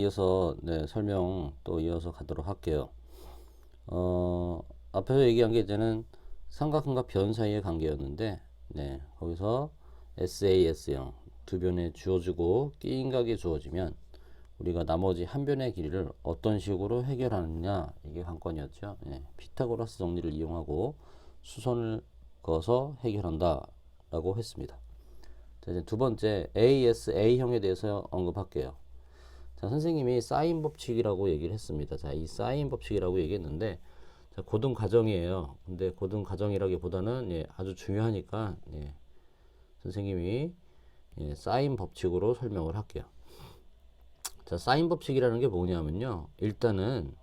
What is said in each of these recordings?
이어서 설명 또 이어서 가도록 할게요. 앞에서 얘기한 게 이제는 삼각형과 변 사이의 관계였는데, 거기서 SAS형 두 변에 주어지고 끼인 각이 주어지면 우리가 나머지 한 변의 길이를 어떤 식으로 해결하느냐, 이게 관건이었죠. 피타고라스 정리를 이용하고 수선을 그어서 해결한다 라고 했습니다. 자, 이제 두 번째 ASA형에 대해서 언급할게요. 자, 선생님이 사인 법칙이라고 얘기를 했습니다. 자, 이 사인 법칙이라고 얘기했는데, 자, 고등 과정이에요. 근데 고등 과정이라기보다는 아주 중요하니까 선생님이 사인 법칙으로 설명을 할게요. 자, 사인 법칙이라는 게 뭐냐면요, 일단은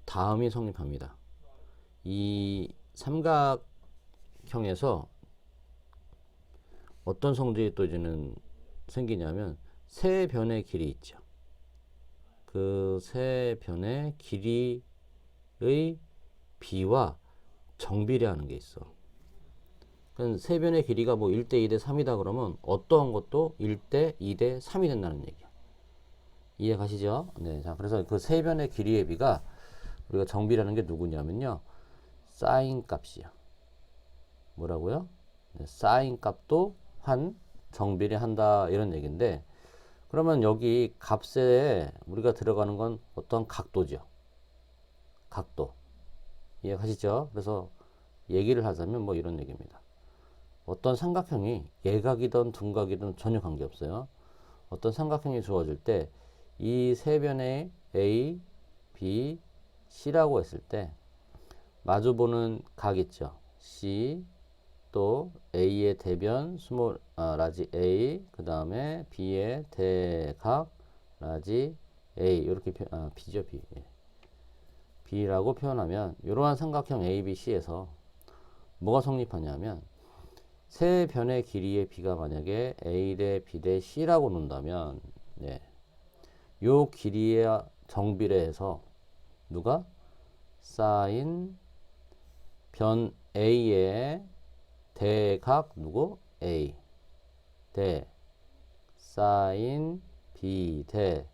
다음이 성립합니다. 이 삼각형에서 어떤 성질이 또 이제는 생기냐면 세 변의 길이 있죠. 그 세 변의 길이의 비와 정비례하는 게 있어. 그러니까 세 변의 길이가 뭐 1대 2대 3이다 그러면 어떠한 것도 1대 2대 3이 된다는 얘기야. 이해 가시죠? 네. 자, 그래서 그 세 변의 길이의 비가 우리가 정비라는 게 누구냐면요, 사인 값이야. 뭐라고요? 사인 값도 한 정비례 한다 이런 얘기인데, 그러면 여기 값에 우리가 들어가는 건 어떤 각도죠. 각도. 이해가시죠? 그래서 얘기를 하자면 뭐 이런 얘기입니다. 어떤 삼각형이 예각이든 둔각이든 전혀 관계없어요. 어떤 삼각형이 주어질 때 이 세 변의 A, B, C라고 했을 때 마주보는 각 있죠. C, 또 A의 대변 라지 A, 그 다음에 B의 대각 라지 A, 이렇게 B죠. B. B라고 표현하면 이러한 삼각형 ABC에서 뭐가 성립하냐면 세 변의 길이의 B가 만약에 A 대 B 대 C라고 놓는다면 요 길이의 정비례해서 누가 사인 변 A의 대각 누구? A 대 사인 B 대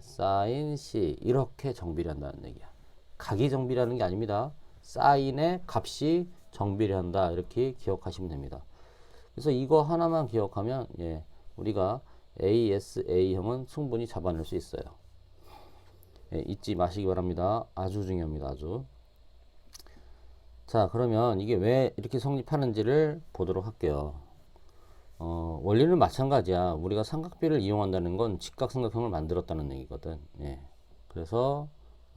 사인 C, 이렇게 정비례한다는 얘기야. 각이 정비례하는 게 아닙니다. 사인의 값이 정비례한다, 이렇게 기억하시면 됩니다. 그래서 이거 하나만 기억하면 우리가 ASA형은 충분히 잡아낼 수 있어요. 잊지 마시기 바랍니다. 아주 중요합니다. 아주. 자, 그러면 이게 왜 이렇게 성립하는지를 보도록 할게요. 원리는 마찬가지야. 우리가 삼각비를 이용한다는 건 직각삼각형을 만들었다는 얘기거든. 그래서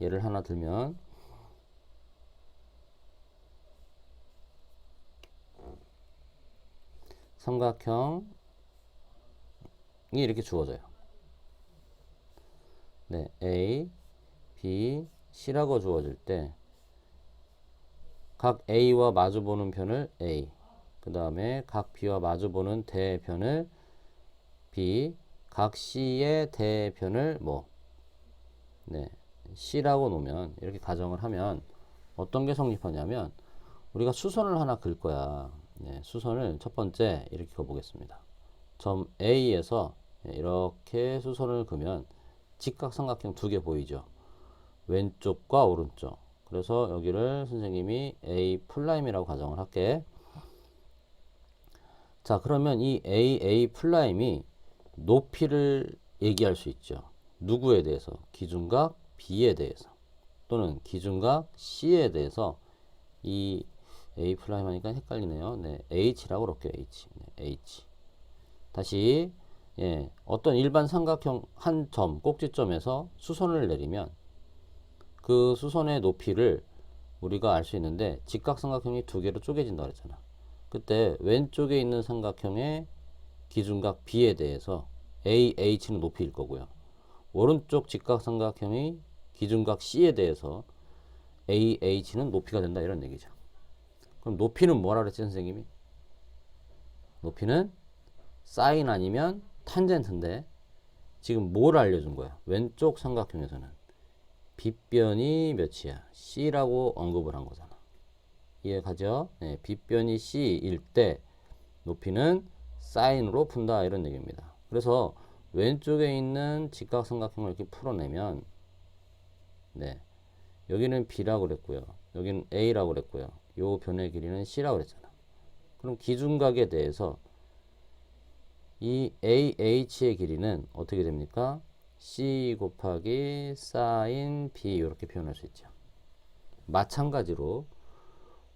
예를 하나 들면 삼각형이 이렇게 주어져요. A, B, C라고 주어질 때 각 A와 마주보는 편을 A, 그 다음에 각 B와 마주보는 대편을 B, 각 C의 대편을 C라고 놓으면, 이렇게 가정을 하면 어떤 게 성립하냐면 우리가 수선을 하나 그을 거야. 수선을 첫 번째 이렇게 그어보겠습니다. 점 A에서 이렇게 수선을 그으면 직각삼각형 두 개 보이죠. 왼쪽과 오른쪽. 그래서 여기를 선생님이 A'이라고 가정을 할게. 자, 그러면 이 A'이 높이를 얘기할 수 있죠. 누구에 대해서? 기준각 B에 대해서, 또는 기준각 C에 대해서. 이 A' 하니까 헷갈리네요. H라고 그럴게요. H. 다시 어떤 일반 삼각형 한 점, 꼭지점에서 수선을 내리면 그 수선의 높이를 우리가 알 수 있는데, 직각삼각형이 두 개로 쪼개진다 그랬잖아. 그때 왼쪽에 있는 삼각형의 기준각 B에 대해서 AH는 높이일 거고요. 오른쪽 직각삼각형의 기준각 C에 대해서 AH는 높이가 된다, 이런 얘기죠. 그럼 높이는 뭐라 그랬지, 선생님이? 높이는 사인 아니면 탄젠트인데, 지금 뭘 알려준 거야? 왼쪽 삼각형에서는 빗변이 몇이야? C라고 언급을 한 거잖아. 이해가죠? 빗변이 C일 때 높이는 사인으로 푼다, 이런 얘기입니다. 그래서 왼쪽에 있는 직각삼각형을 이렇게 풀어내면 네, 여기는 B라고 그랬고요. 여기는 A라고 그랬고요. 요 변의 길이는 C라고 그랬잖아. 그럼 기준각에 대해서 이 AH의 길이는 어떻게 됩니까? C 곱하기 sin B 이렇게 표현할 수 있죠. 마찬가지로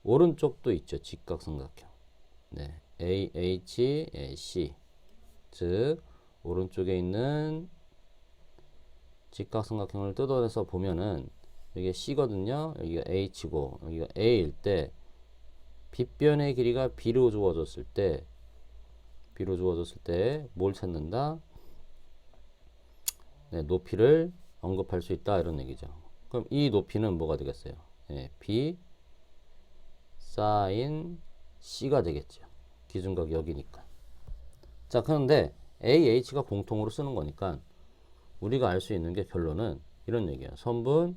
오른쪽도 있죠. 직각삼각형. 네, AHC 즉 오른쪽에 있는 직각삼각형을 뜯어내서 보면은 여기가 C거든요. 여기가 H고 여기가 A일 때 빗변의 길이가 B로 주어졌을 때 뭘 찾는다? 네, 높이를 언급할 수 있다 이런 얘기죠. 그럼 이 높이는 뭐가 되겠어요? 네, B sin C가 되겠죠. 기준각 여기니까. 자, 그런데 AH가 공통으로 쓰는 거니까 우리가 알 수 있는 게 결론은 이런 얘기예요. 선분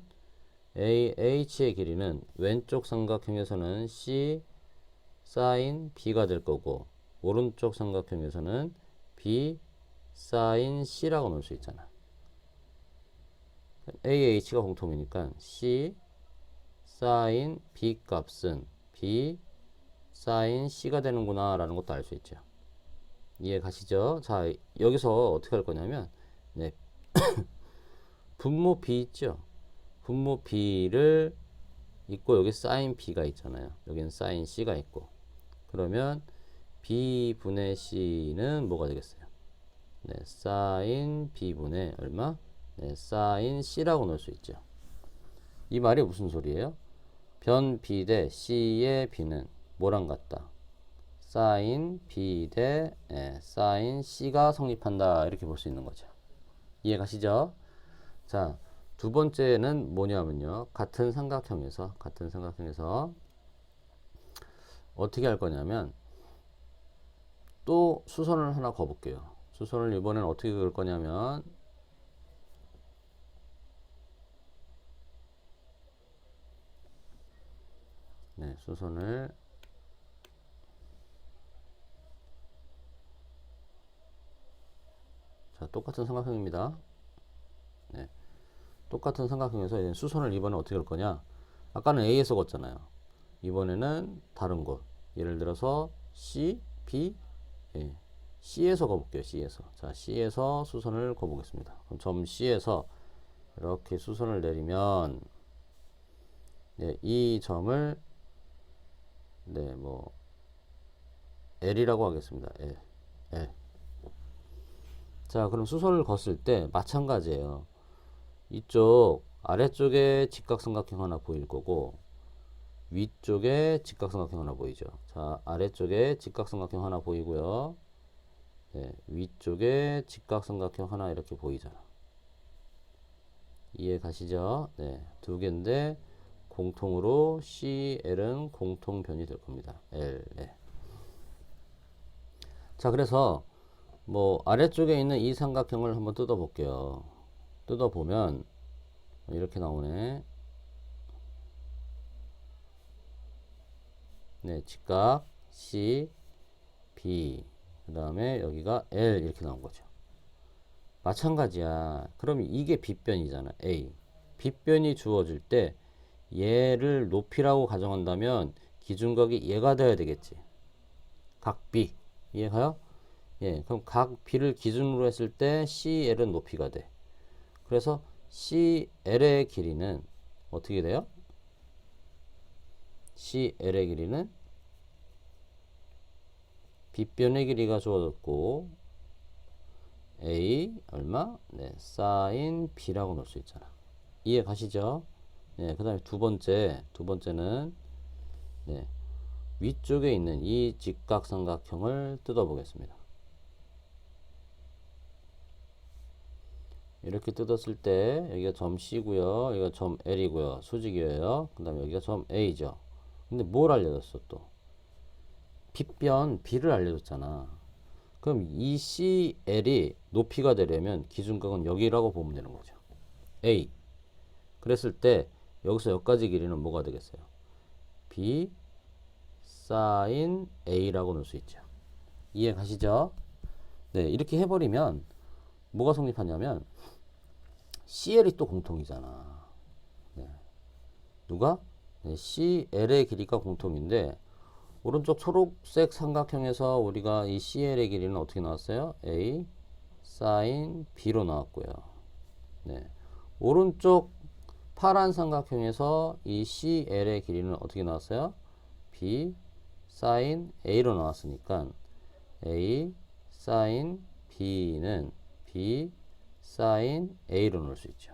AH의 길이는 왼쪽 삼각형에서는 C sin B가 될 거고 오른쪽 삼각형에서는 B sin C라고 넣을 수 있잖아. AH가 공통이니까 C sin B 값은 B sin C가 되는구나 라는 것도 알 수 있죠. 이해 가시죠? 자, 여기서 어떻게 할 거냐면 네, 분모 B 있죠? 분모 B를 있고 여기 sin B가 있잖아요. 여기는 sin C가 있고 그러면 B분의 C는 뭐가 되겠어요? 네, sin B분의 얼마? 네, sin C라고 넣을 수 있죠. 이 말이 무슨 소리예요? 변 B 대 C의 B는 뭐랑 같다? sin B 대 sin C가 성립한다 이렇게 볼 수 있는 거죠. 이해 가시죠? 자, 두 번째는 뭐냐면요. 같은 삼각형에서 어떻게 할 거냐면 또 수선을 하나 그어볼게요. 수선을 이번엔 어떻게 그을 거냐면 네, 수선을 자, 똑같은 삼각형입니다. 네, 똑같은 삼각형에서 이제 수선을 이번에 어떻게 할 거냐? 아까는 A에서 걷잖아요. 이번에는 다른 곳. 예를 들어서 C, B, 예, C에서 그어볼게요. C에서. 자, C에서 수선을 그어보겠습니다. 그럼 점 C에서 이렇게 수선을 내리면 네, 이 점을 네, 뭐 L이라고 하겠습니다. L. L. 자, 그럼 수선을 걷을 때 마찬가지예요. 이쪽 아래쪽에 직각삼각형 하나 보일 거고 위쪽에 직각삼각형 하나 보이죠. 자, 아래쪽에 직각삼각형 하나 보이고요. 네, 위쪽에 직각삼각형 하나 이렇게 보이잖아. 이해 가시죠? 네, 두 개인데 공통으로 CL은 공통변이 될 겁니다. L. 네. 자, 그래서 뭐 아래쪽에 있는 이 삼각형을 한번 뜯어 볼게요. 뜯어 보면 이렇게 나오네. 네, 직각 C, B, 그 다음에 여기가 L 이렇게 나온 거죠. 마찬가지야. 그럼 이게 빗변이잖아. A. 빗변이 주어질 때 얘를 높이라고 가정한다면 기준각이 얘가 돼야 되겠지. 각 B. 이해가요? 예, 그럼 각 B를 기준으로 했을 때 CL은 높이가 돼. 그래서 CL의 길이는 어떻게 돼요? CL의 길이는 빗변의 길이가 주어졌고 A 얼마? 네, sin B라고 넣을 수 있잖아. 이해 가시죠? 네, 그 다음에 두 번째는 네, 위쪽에 있는 이 직각삼각형을 뜯어보겠습니다. 이렇게 뜯었을 때 여기가 점 C고요, 여기가 점 L이고요, 수직이에요. 그 다음에 여기가 점 A죠. 근데 뭘 알려줬어 또? 빗변 B를 알려줬잖아. 그럼 이 CL이 높이가 되려면 기준각은 여기라고 보면 되는 거죠. A. 그랬을 때 여기서 여기까지 길이는 뭐가 되겠어요? B sin A라고 넣을 수 있죠. 이해 가시죠? 네, 이렇게 해버리면 뭐가 성립하냐면 CL이 또 공통이잖아. 네. 누가? 네, CL의 길이가 공통인데 오른쪽 초록색 삼각형에서 우리가 이 CL의 길이는 어떻게 나왔어요? A sin B로 나왔고요. 네. 오른쪽 파란 삼각형에서 이 CL의 길이는 어떻게 나왔어요? B sin A로 나왔으니까 A sin B는 B sin A로 넣을 수 있죠.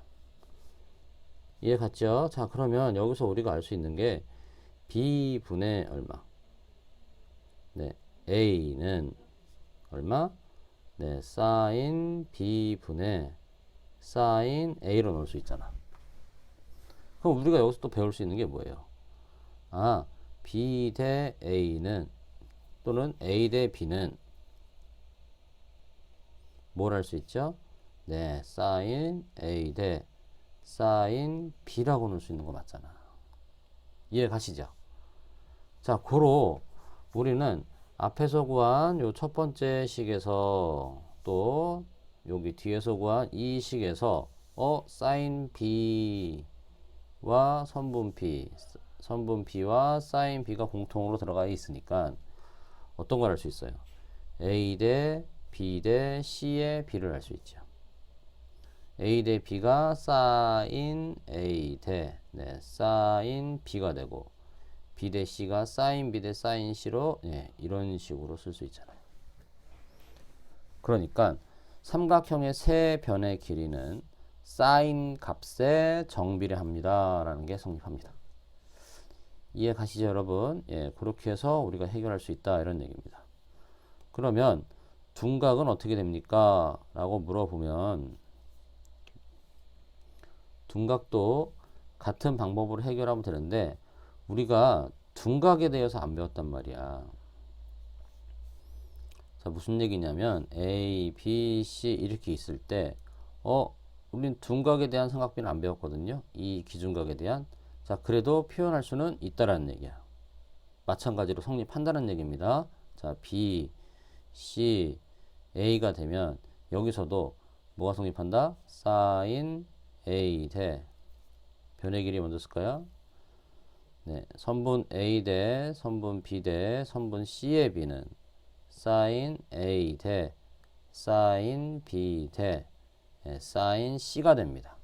이해 갔죠? 자, 그러면 여기서 우리가 알 수 있는 게 B분의 얼마? 네, A는 얼마? 네, sin B분의 sin A로 넣을 수 있잖아. 그럼 우리가 여기서 또 배울 수 있는 게 뭐예요? 아, B 대 A는 또는 A 대 B는 뭘 할 수 있죠? 네, sin A 대 sin B라고 넣을 수 있는 거 맞잖아. 이해 가시죠? 자, 고로 우리는 앞에서 구한 요 첫 번째 식에서 또 여기 뒤에서 구한 이 식에서 sin B와 선분 B와 sin B가 공통으로 들어가 있으니까 어떤 걸 할 수 있어요? A 대 B 대 C의 B를 알 수 있죠. A 대 B가 sin A 대 sin B가 되고 B 대 C가 sin B 대 sin C로 이런 식으로 쓸 수 있잖아요. 그러니까 삼각형의 세 변의 길이는 sin 값에 정비례합니다 라는 게 성립합니다. 이해 가시죠 여러분? 예, 그렇게 해서 우리가 해결할 수 있다 이런 얘기입니다. 그러면 둔각은 어떻게 됩니까? 라고 물어보면 둔각도 같은 방법으로 해결하면 되는데 우리가 둔각에 대해서 안 배웠단 말이야. 자, 무슨 얘기냐면 A, B, C 이렇게 있을 때 우린 둔각에 대한 삼각비는 안 배웠거든요. 이 기준각에 대한. 자, 그래도 표현할 수는 있다라는 얘기야. 마찬가지로 성립한다는 얘기입니다. 자, B, C, A가 되면 여기서도 뭐가 성립한다? sin A 대 변의 길이 먼저 쓸까요? 네, 선분 A 대 선분 B 대 선분 C의 B는 sin A 대 sin B 대 sin C가 됩니다.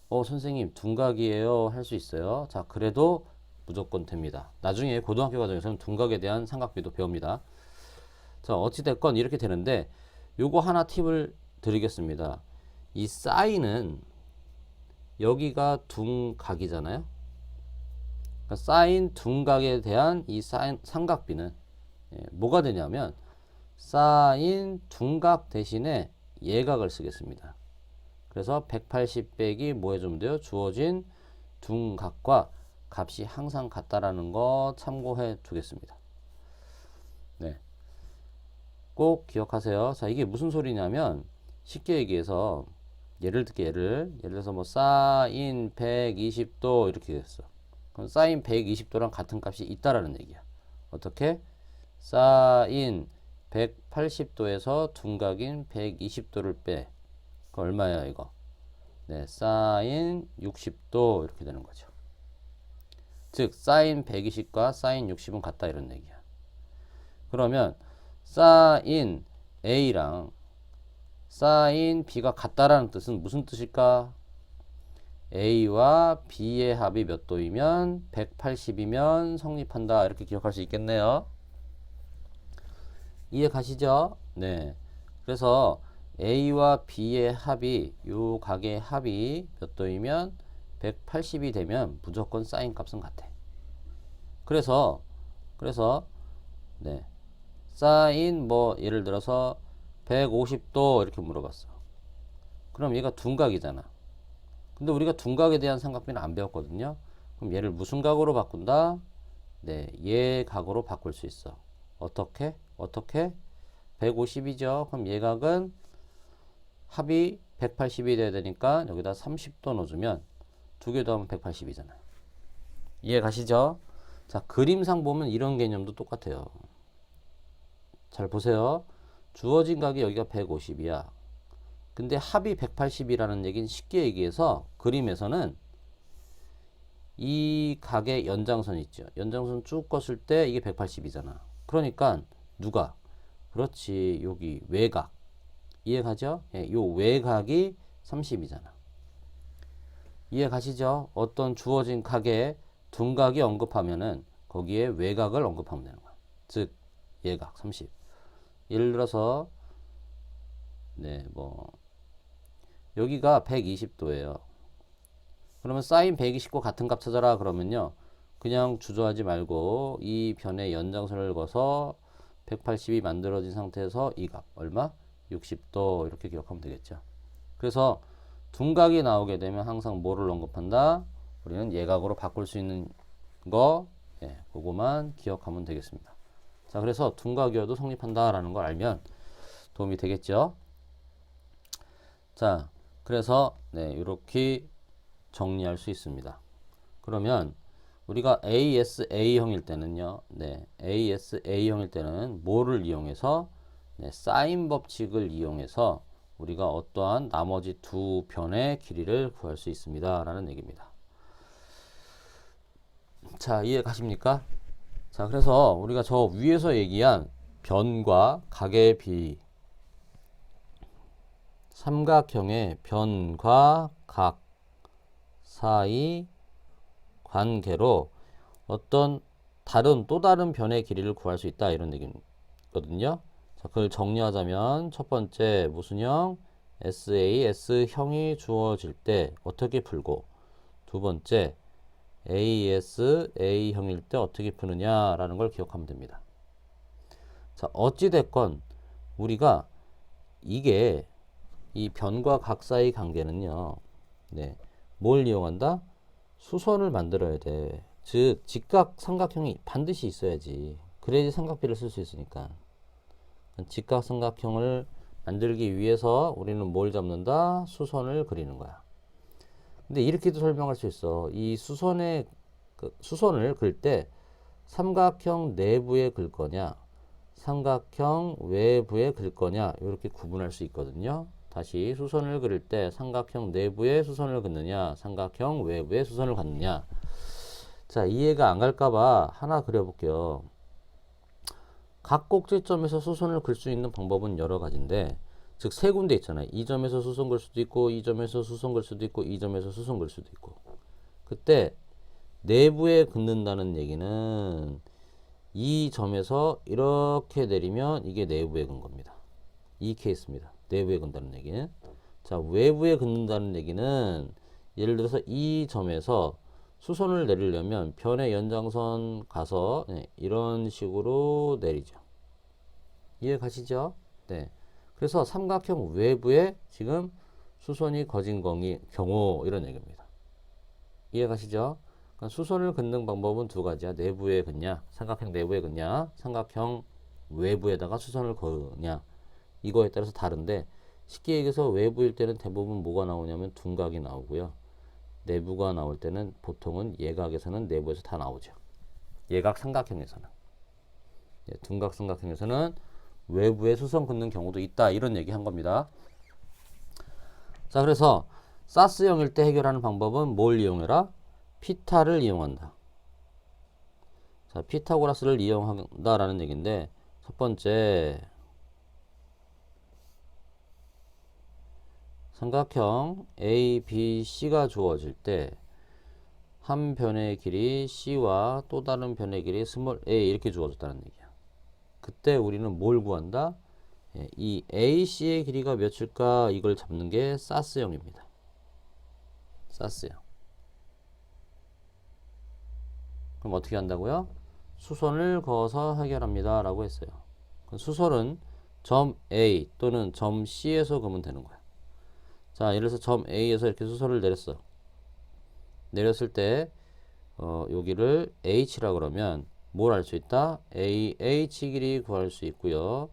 선생님 둔각이에요 할 수 있어요. 자, 그래도 무조건 됩니다. 나중에 고등학교 과정에서는 둔각에 대한 삼각비도 배웁니다. 자, 어찌됐건 이렇게 되는데 요거 하나 팁을 드리겠습니다. 이 sign은 여기가 둔각이잖아요. 그러니까 sin 둔각에 대한 이 sin 삼각비는 뭐가 되냐면 sin 둔각 대신에 예각을 쓰겠습니다. 그래서 180 빼기 뭐 해주면 돼요? 주어진 둔각과 값이 항상 같다라는 거 참고해 두겠습니다. 네. 꼭 기억하세요. 자, 이게 무슨 소리냐면 쉽게 얘기해서 예를 들어서 뭐 sin 120도 이렇게 됐어. 그럼 sin 120도랑 같은 값이 있다라는 얘기야. 어떻게? sin 180도에서 둔각인 120도를 빼. 그 얼마야 이거? 네, sin 60도 이렇게 되는 거죠. 즉 sin 120과 sin 60은 같다 이런 얘기야. 그러면 sin A랑 sin B가 같다라는 뜻은 무슨 뜻일까? A와 B의 합이 몇 도이면 180이면 성립한다 이렇게 기억할 수 있겠네요. 이해 가시죠? 네. 그래서 A와 B의 합이 요 각의 합이 몇 도이면 180이 되면 무조건 sin 값은 같아. 그래서 네. sin 뭐 예를 들어서 150도 이렇게 물어봤어. 그럼 얘가 둔각이잖아. 근데 우리가 둔각에 대한 삼각비는 안 배웠거든요. 그럼 얘를 무슨 각으로 바꾼다? 네, 얘 각으로 바꿀 수 있어. 어떻게? 150이죠. 그럼 얘 각은 합이 180이 돼야 되니까 여기다 30도 넣어주면 두 개 더하면 180이잖아. 이해 가시죠? 자, 그림상 보면 이런 개념도 똑같아요. 잘 보세요. 주어진 각이 여기가 150이야. 근데 합이 180이라는 얘기는 쉽게 얘기해서 그림에서는 이 각의 연장선 있죠. 연장선 쭉 껐을 때 이게 180이잖아. 그러니까 누가? 그렇지. 여기 외곽. 이해가죠? 예, 요 외곽이 30이잖아. 이해가시죠? 어떤 주어진 각에 둔각이 언급하면은 거기에 외곽을 언급하면 되는 거야. 즉 예각 30. 예를 들어서 네, 뭐 여기가 120도예요. 그러면 사인 120과 같은 값 찾아라 그러면요. 그냥 주저하지 말고 이 변의 연장선을 그어서 180이 만들어진 상태에서 이 값 얼마? 60도 이렇게 기억하면 되겠죠. 그래서 둔각이 나오게 되면 항상 뭐를 언급한다? 우리는 예각으로 바꿀 수 있는 거, 예, 그거만 기억하면 되겠습니다. 자, 그래서 둔각이어도 성립한다라는 걸 알면 도움이 되겠죠. 자, 그래서 네, 이렇게 정리할 수 있습니다. 그러면 우리가 ASA형일 때는요, 네, ASA형일 때는 뭐를 이용해서 네, 사인 법칙을 이용해서 우리가 어떠한 나머지 두 변의 길이를 구할 수 있습니다. 라는 얘기입니다. 자, 이해 가십니까? 자, 그래서 우리가 저 위에서 얘기한 변과 각의 비리, 삼각형의 변과 각 사이 관계로 어떤 또 다른 변의 길이를 구할 수 있다 이런 얘기거든요. 자, 그걸 정리하자면 첫 번째 무슨 형? SAS형이 주어질 때 어떻게 풀고, 두 번째 ASA형일 때 어떻게 푸느냐라는 걸 기억하면 됩니다. 자, 어찌됐건 우리가 이게 이 변과 각 사이 관계는요, 네, 뭘 이용한다? 수선을 만들어야 돼. 즉 직각 삼각형이 반드시 있어야지. 그래야지 삼각비를 쓸 수 있으니까. 직각 삼각형을 만들기 위해서 우리는 뭘 잡는다? 수선을 그리는 거야. 근데 이렇게도 설명할 수 있어. 이 수선을 그릴 때 삼각형 내부에 그릴 거냐, 삼각형 외부에 그릴 거냐, 이렇게 구분할 수 있거든요. 다시 수선을 그릴 때 삼각형 내부에 수선을 긋느냐, 삼각형 외부에 수선을 긋느냐. 자, 이해가 안 갈까봐 하나 그려볼게요. 각 꼭지점에서 수선을 그릴 수 있는 방법은 여러 가지인데, 즉 세 군데 있잖아요. 이 점에서 수선 그릴 수도 있고, 이 점에서 수선 그릴 수도 있고, 이 점에서 수선 그릴 수도 있고. 그때 내부에 긋는다는 얘기는 이 점에서 이렇게 내리면 이게 내부에 긋는 겁니다. 이 케이스입니다. 내부에 긋는다는 얘기는. 자, 외부에 긋는다는 얘기는 예를 들어서 이 점에서 수선을 내리려면 변의 연장선 가서 네, 이런 식으로 내리죠. 이해 가시죠? 네. 그래서 삼각형 외부에 지금 수선이 거진 경우 이런 얘기입니다. 이해 가시죠? 그러니까 수선을 긋는 방법은 두 가지야. 내부에 긋냐, 삼각형 내부에 긋냐, 삼각형 외부에다가 수선을 거느냐. 이거에 따라서 다른데, 쉽게 얘기해서 외부일 때는 대부분 뭐가 나오냐면 둔각이 나오고요. 내부가 나올 때는 보통은 예각에서는 내부에서 다 나오죠. 예각 삼각형에서는. 예, 둔각 삼각형에서는 외부에 수선 긋는 경우도 있다. 이런 얘기 한 겁니다. 자, 그래서 사스형일 때 해결하는 방법은 뭘 이용해라? 피타를 이용한다. 자, 피타고라스를 이용한다라는 얘기인데, 첫 번째 삼각형 ABC가 주어질 때 한 변의 길이 C와 또 다른 변의 길이 스몰 a 이렇게 주어졌다는 얘기야. 그때 우리는 뭘 구한다? 예, 이 AC의 길이가 몇일까 이걸 잡는 게 사스형입니다. 사스형. 그럼 어떻게 한다고요? 수선을 그어서 해결합니다 라고 했어요. 수선은 점 A 또는 점 C에서 그으면 되는 거야. 자, 예를 들어서 점 A에서 이렇게 수선을 내렸어. 내렸을 때 여기를 H라 그러면 뭘 알 수 있다? AH 길이 구할 수 있고요.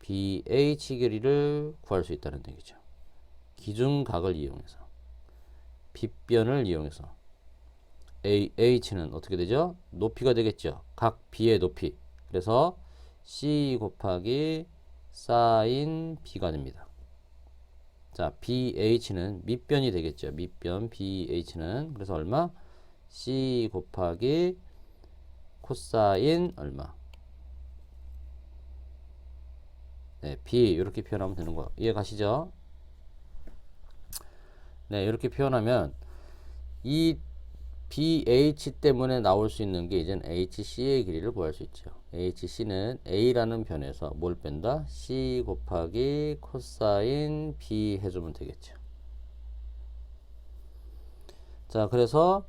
BH 길이를 구할 수 있다는 얘기죠. 기준각을 이용해서, 빗변을 이용해서. AH는 어떻게 되죠? 높이가 되겠죠. 각 B의 높이. 그래서 C 곱하기 사인 B가 됩니다. 자, BH는 밑변이 되겠죠. 밑변 BH는 그래서 얼마? C 곱하기 코사인 얼마? 네, B 이렇게 표현하면 되는 거예요. 이해 가시죠? 네, 이렇게 표현하면 이 BH 때문에 나올 수 있는 게 이제는 HC의 길이를 구할 수 있죠. HC는 A라는 변에서 뭘 뺀다? C 곱하기 코사인 B 해주면 되겠죠. 자, 그래서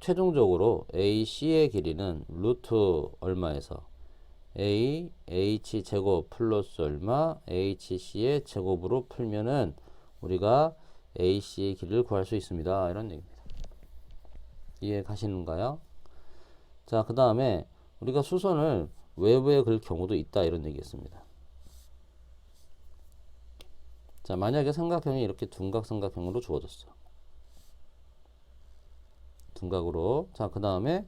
최종적으로 AC의 길이는 루트 얼마에서 A, H 제곱 플러스 얼마, HC의 제곱으로 풀면은 우리가 AC의 길이를 구할 수 있습니다. 이런 얘기입니다. 이해 가시는가요? 자, 그 다음에 우리가 수선을 외부에 그릴 경우도 있다. 이런 얘기였습니다. 자, 만약에 삼각형이 이렇게 둔각 삼각형으로 주어졌어. 둔각으로. 자, 그 다음에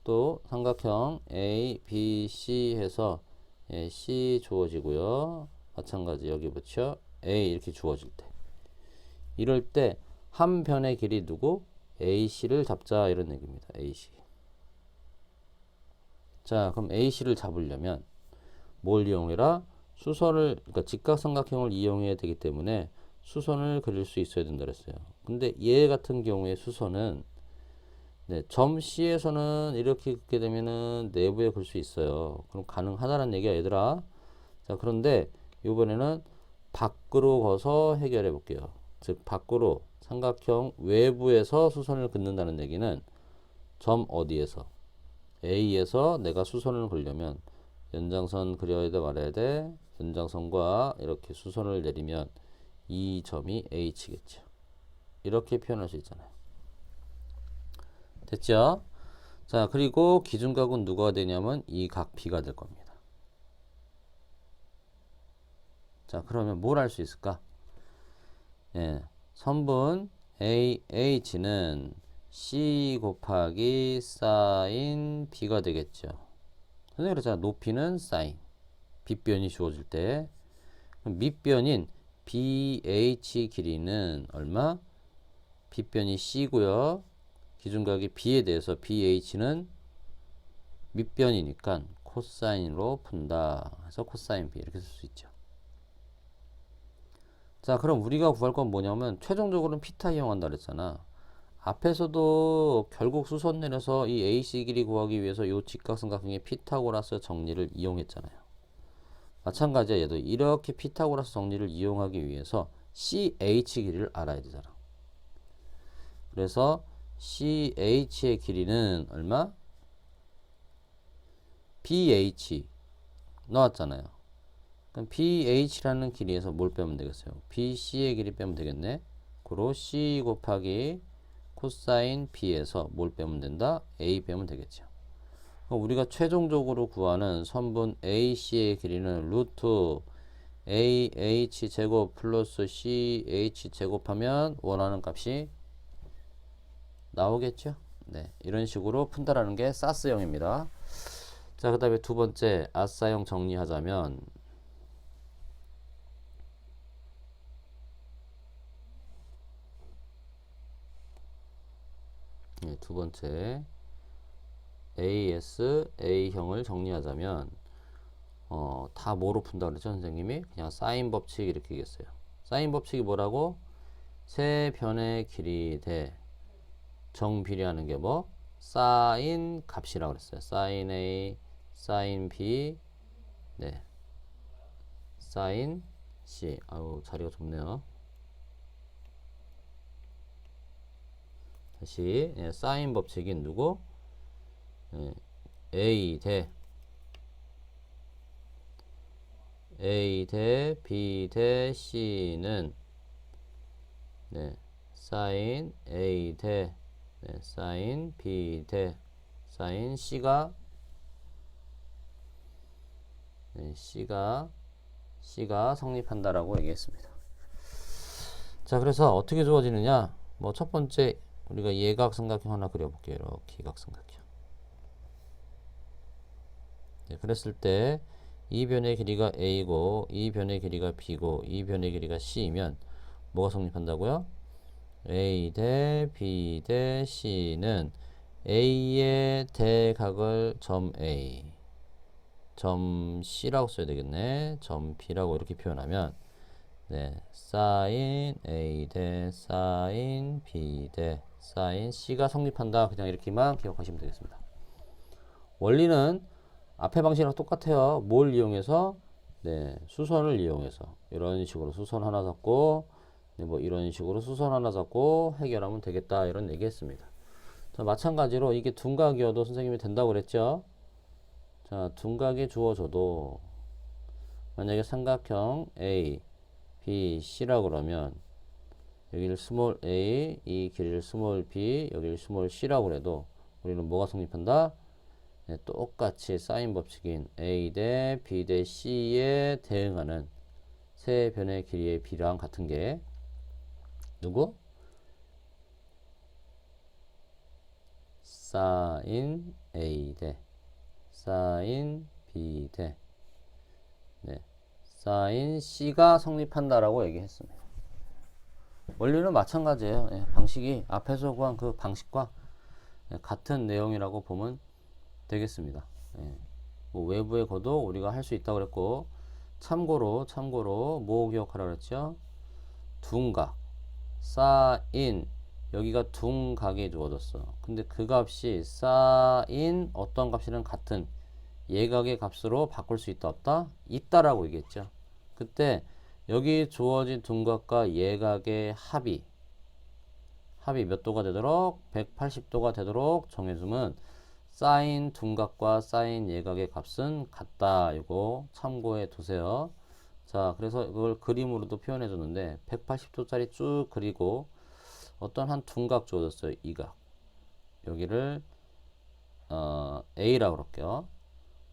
또 삼각형 A, B, C 해서 C 주어지고요. 마찬가지 여기 붙여 A 이렇게 주어질 때. 이럴 때 한 변의 길이 누구? AC를 잡자 이런 얘기입니다. AC. 자, 그럼 AC를 잡으려면 뭘 이용해라? 수선을, 그러니까 직각삼각형을 이용해야 되기 때문에 수선을 그릴 수 있어야 된다 그랬어요. 근데 얘 같은 경우에 수선은 점 C에서는 이렇게 긋게 되면은 내부에 그릴 수 있어요. 그럼 가능하다는 얘기야, 얘들아. 자, 그런데 이번에는 밖으로 거서 해결해 볼게요. 즉, 밖으로 삼각형 외부에서 수선을 긋는다는 얘기는 점 어디에서? A에서 내가 수선을 그리려면 연장선 그려야 돼, 말아야 돼? 연장선과 이렇게 수선을 내리면 이 점이 H겠죠. 이렇게 표현할 수 있잖아요. 됐죠? 자, 그리고 기준각은 누가 되냐면 이 각 B가 될 겁니다. 자, 그러면 뭘 할 수 있을까? 선분 AH는 C 곱하기 사인 B가 되겠죠. 선생님 그랬잖아. 높이는 사인. 빗변이 주어질 때. 밑변인 BH 길이는 얼마? 빗변이 C고요. 기준각이 B에 대해서 BH는 밑변이니까 코사인으로 푼다. 그래서 코사인 B 이렇게 쓸 수 있죠. 자, 그럼 우리가 구할 건 뭐냐면 최종적으로는 피타 이용한다 그랬잖아. 앞에서도 결국 수선 내려서 이 AC 길이 구하기 위해서 이 직각삼각형의 피타고라스 정리를 이용했잖아요. 마찬가지야. 얘도 이렇게 피타고라스 정리를 이용하기 위해서 CH 길이를 알아야 되잖아. 그래서 CH의 길이는 얼마? BH 나왔잖아요. 그럼 BH라는 길이에서 뭘 빼면 되겠어요? BC의 길이 빼면 되겠네. 그로 C 곱하기 코사인 B에서 뭘 빼면 된다? A 빼면 되겠죠. 그럼 우리가 최종적으로 구하는 선분 AC의 길이는 루트 AH 제곱 플러스 CH 제곱하면 원하는 값이 나오겠죠. 네, 이런 식으로 푼다라는 게 사스형입니다. 자, 그 다음에 두 번째 아싸형 정리하자면 두 번째 AS A형을 정리하자면 다 뭐로 푼다 그랬죠 선생님이? 그냥 사인 법칙 이렇게 얘기했어요. 사인 법칙이 뭐라고? 세 변의 길이 대 정비례하는 게 뭐? 사인 값이라고 그랬어요. 사인 A, 사인 B, 네, 사인 C. 아우 자리가 좁네요. 다시 사인 법칙인 누구? A 대 B 대 C는 사인 A 대 사인 B 대 사인 C가 C가 성립한다라고 얘기했습니다. 자, 그래서 어떻게 주어지느냐? 뭐 첫 번째 우리가 예각삼각형 하나 그려볼게요. 이렇게 예각삼각형. 그랬을 때 이 변의 길이가 A고 이 변의 길이가 B고 이 변의 길이가 C이면 뭐가 성립한다고요? A 대 B 대 C는 A의 대각을 점 A, 점 C라고 써야 되겠네. 점 B라고 이렇게 표현하면 네, 사인 A 대 사인 B 대 사인 C가 성립한다. 그냥 이렇게만 기억하시면 되겠습니다. 원리는 앞에 방식이랑 똑같아요. 뭘 이용해서? 네, 수선을 이용해서 이런 식으로 수선 하나 잡고 네, 뭐 이런 식으로 수선 하나 잡고 해결하면 되겠다 이런 얘기했습니다. 자, 마찬가지로 이게 둔각이어도 선생님이 된다고 그랬죠. 자, 둔각이 주어져도 만약에 삼각형 A, B, C라고 그러면 여기를 스몰 a, 이 길이를 스몰 b, 여기를 스몰 c라고 해도 우리는 뭐가 성립한다? 네, 똑같이 사인 법칙인 a 대 b 대 c에 대응하는 세 변의 길이의 b랑 같은 게 누구? 사인 a 대 사인 b 대 네, 사인 c가 성립한다라고 얘기했습니다. 원리는 마찬가지예요. 예, 방식이 앞에서 구한 그 방식과 같은 내용이라고 보면 되겠습니다. 예, 뭐 외부의 거도 우리가 할 수 있다고 그랬고 참고로 뭐 기억하라 그랬죠? 둔각 사인 여기가 둔각이 주어졌어. 근데 그 값이 사인 어떤 값이랑 같은 예각의 값으로 바꿀 수 있다 없다? 있다라고 얘기했죠. 그때 여기 주어진 둔각과 예각의 합이 몇 도가 되도록 180도가 되도록 정해주면 사인 둔각과 사인 예각의 값은 같다. 이거 참고해 두세요. 자, 그래서 이걸 그림으로도 표현해 줬는데 180도짜리 쭉 그리고 어떤 한 둔각 주어졌어요. 이 각. 여기를 A라고 그럴게요.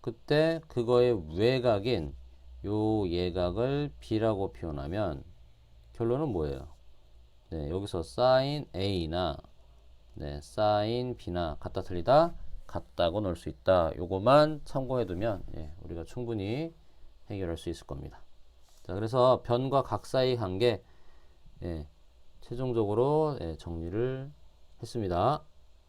그때 그거의 외곽인 요 예각을 B라고 표현하면 결론은 뭐예요? 네, 여기서 사인 A나 네, 사인 B나 같다 틀리다 같다고 넣을 수 있다. 요거만 참고해 두면 예, 우리가 충분히 해결할 수 있을 겁니다. 자, 그래서 변과 각 사이 관계 예, 최종적으로 예, 정리를 했습니다.